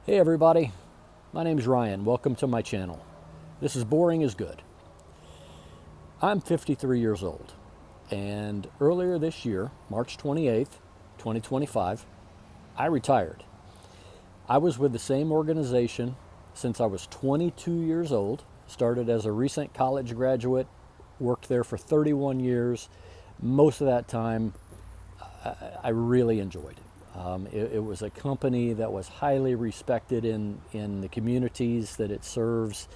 Hey everybody, my name's Ryan. Welcome to my channel. This is Boring is Good. I'm 53 years old, and earlier this year, March 28th, 2025, I retired. I was with the same organization since I was 22 years old, started as a recent college graduate, worked there for 31 years. Most of that time I really enjoyed. It was a company that was highly respected in the communities that it serves.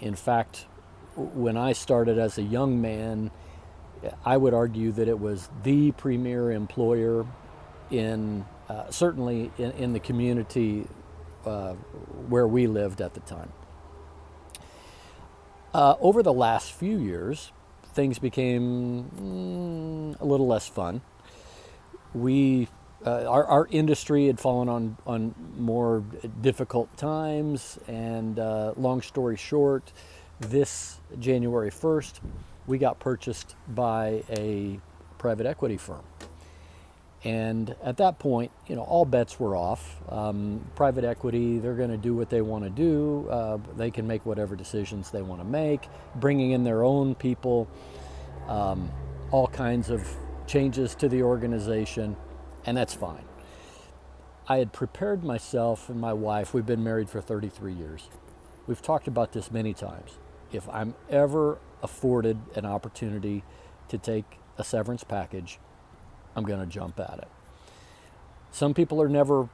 In fact, when I started as a young man, I would argue that it was the premier employer in certainly in the community where we lived at the time. Over the last few years, things became a little less fun. Our industry had fallen on more difficult times, and long story short, this January 1st, we got purchased by a private equity firm. And at that point, all bets were off. Private equity, they're going to do what they want to do. They can make whatever decisions they want to make, bringing in their own people, all kinds of changes to the organization, and that's fine. I had prepared myself and my wife, we've been married for 33 years. We've talked about this many times. If I'm ever afforded an opportunity to take a severance package, I'm going to jump at it. Some people are never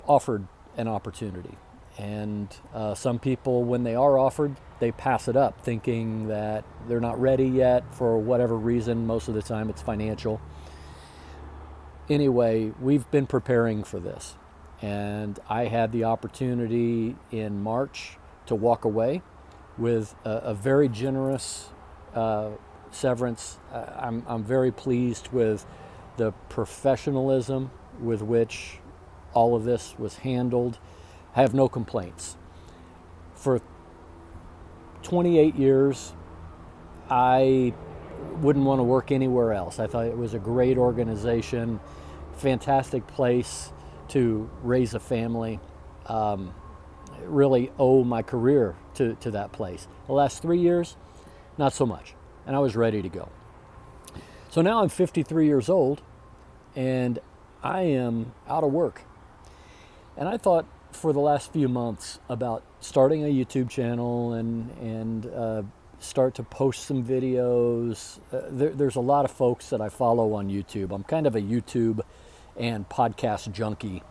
offered an opportunity. And some people, when they are offered, they pass it up thinking that they're not ready yet for whatever reason. Most of the time it's financial. Anyway, we've been preparing for this. And I had the opportunity in March to walk away with a very generous severance. I'm very pleased with the professionalism with which all of this was handled. I have no complaints. For 28 years, I wouldn't want to work anywhere else. I thought it was a great organization, fantastic place to raise a family. Really owe my career to that place. The last 3 years, not so much. And I was ready to go. So now I'm 53 years old and I am out of work. And I thought for the last few months about starting a YouTube channel and start to post some videos. There's a lot of folks that I follow on YouTube. I'm kind of a YouTube and podcast junkie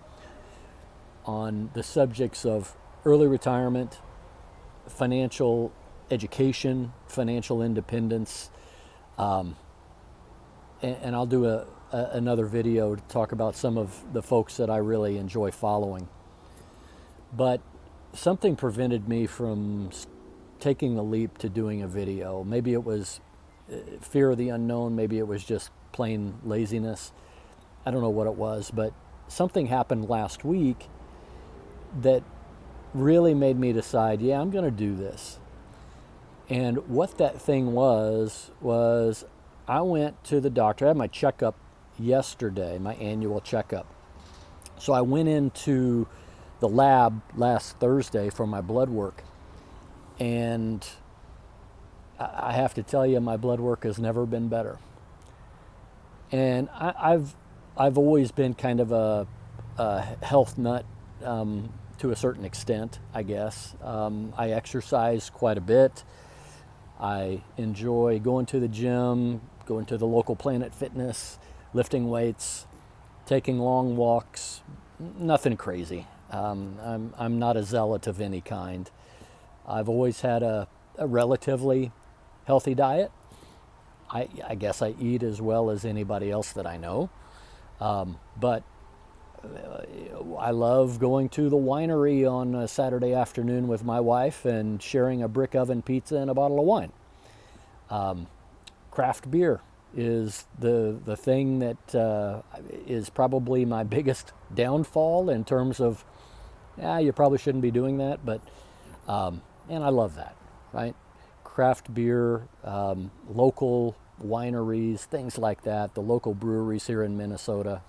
on the subjects of early retirement, financial education, financial independence. And I'll do another video to talk about some of the folks that I really enjoy following. But something prevented me from taking the leap to doing a video. Maybe it was fear of the unknown. Maybe it was just plain laziness. I don't know what it was, but something happened last week that really made me decide, yeah, I'm going to do this. And what that thing was I went to the doctor. I had my checkup yesterday, my annual checkup. So I went into the lab last Thursday for my blood work. And I have to tell you, my blood work has never been better. And I've always been kind of a health nut to a certain extent, I guess. I exercise quite a bit. I enjoy going to the gym, going to the local Planet Fitness, lifting weights, taking long walks. Nothing crazy. I'm not a zealot of any kind. I've always had a relatively healthy diet. I guess I eat as well as anybody else that I know. But I love going to the winery on a Saturday afternoon with my wife and sharing a brick oven pizza and a bottle of wine. Craft beer is the thing that is probably my biggest downfall in terms of, you probably shouldn't be doing that, but and I love that, right? Craft beer, local wineries, things like that, the local breweries here in Minnesota,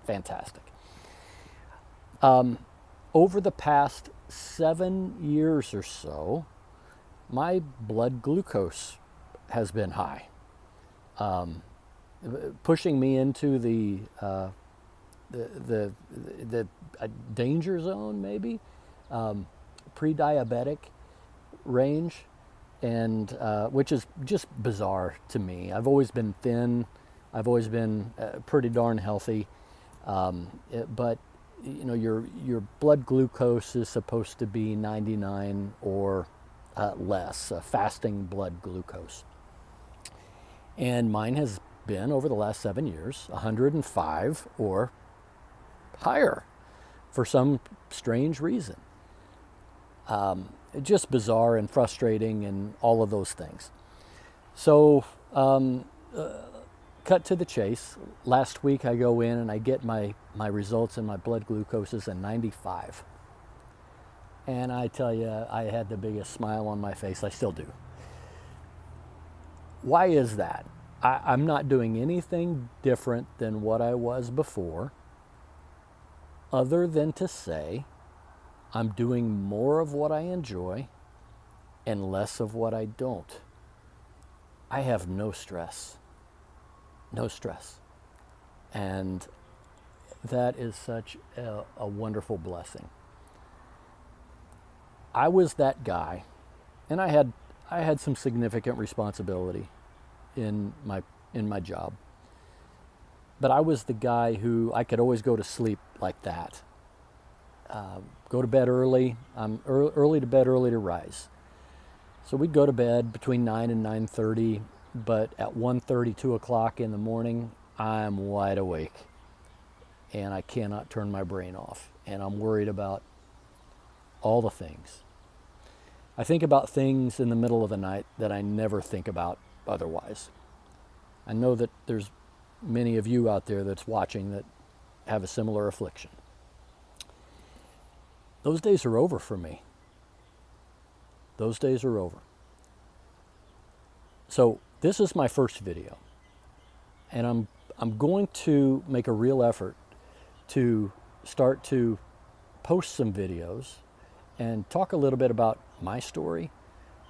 fantastic. Over the past 7 years or so, my blood glucose has been high, pushing me into the danger zone, maybe pre-diabetic range, and which is just bizarre to me. I've always been thin. I've always been pretty darn healthy, but your blood glucose is supposed to be 99 or less, fasting blood glucose. And mine has been, over the last 7 years, 105 or higher for some strange reason. Just bizarre and frustrating and all of those things. So, cut to the chase. Last week I go in and I get my results, and my blood glucose is a 95. And I tell you, I had the biggest smile on my face. I still do. Why is that? I'm not doing anything different than what I was before, other than to say I'm doing more of what I enjoy and less of what I don't. I have no stress. No stress. And that is such a wonderful blessing. I was that guy, and I had some significant responsibility in my job. But I was the guy who I could always go to sleep like that. Go to bed early. I'm early to bed, early to rise. So we'd go to bed between 9 and 9:30, but at 1:30, 2 o'clock in the morning, I'm wide awake. And I cannot turn my brain off. And I'm worried about all the things. I think about things in the middle of the night that I never think about otherwise. I know that there's many of you out there that's watching that have a similar affliction. Those days are over for me. Those days are over. So this is my first video, and I'm going to make a real effort to start to post some videos and talk a little bit about my story,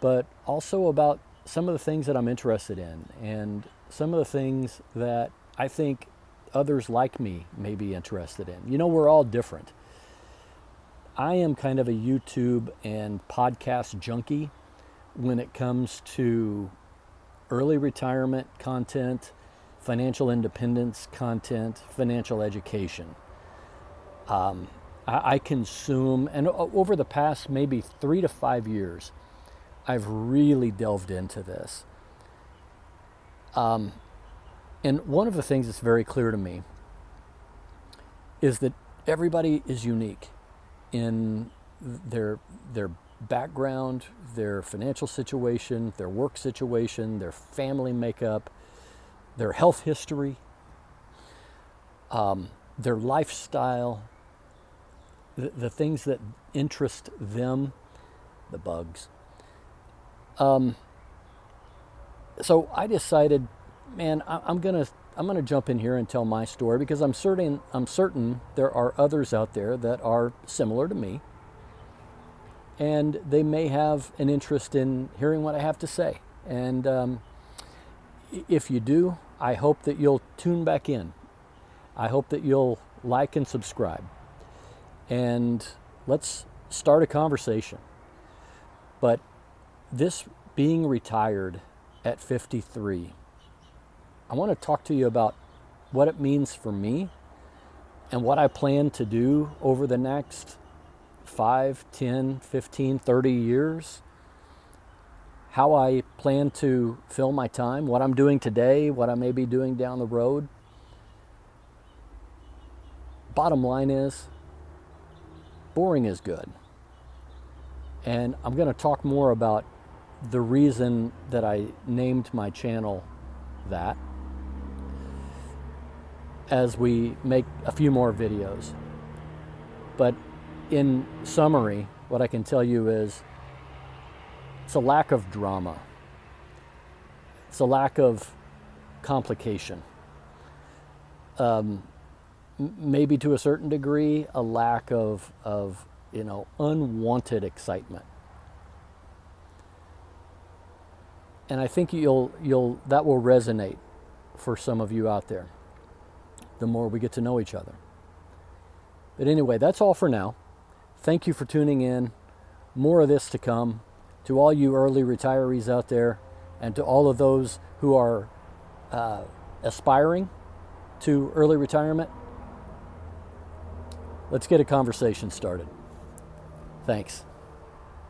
but also about some of the things that I'm interested in and some of the things that I think others like me may be interested in. We're all different. I am kind of a YouTube and podcast junkie when it comes to early retirement content, financial independence content, financial education. I consume, and over the past maybe 3 to 5 years, I've really delved into this. And one of the things that's very clear to me is that everybody is unique in their background, their financial situation, their work situation, their family makeup, their health history, their lifestyle, the things that interest them, the bugs. So I decided, man, I'm gonna jump in here and tell my story, because I'm certain there are others out there that are similar to me, and they may have an interest in hearing what I have to say. And if you do, I hope that you'll tune back in. I hope that you'll like and subscribe, and let's start a conversation. But this being retired at 53, I want to talk to you about what it means for me and what I plan to do over the next 5, 10, 15, 30 years, how I plan to fill my time, what I'm doing today, what I may be doing down the road. Bottom line is, boring is good. And I'm going to talk more about the reason that I named my channel that as we make a few more videos. But in summary, what I can tell you is it's a lack of drama. It's a lack of complication. maybe to a certain degree, a lack of unwanted excitement. And I think that will resonate for some of you out there the more we get to know each other. But anyway, that's all for now. Thank you for tuning in. More of this to come. To all you early retirees out there, and to all of those who are aspiring to early retirement, let's get a conversation started. Thanks.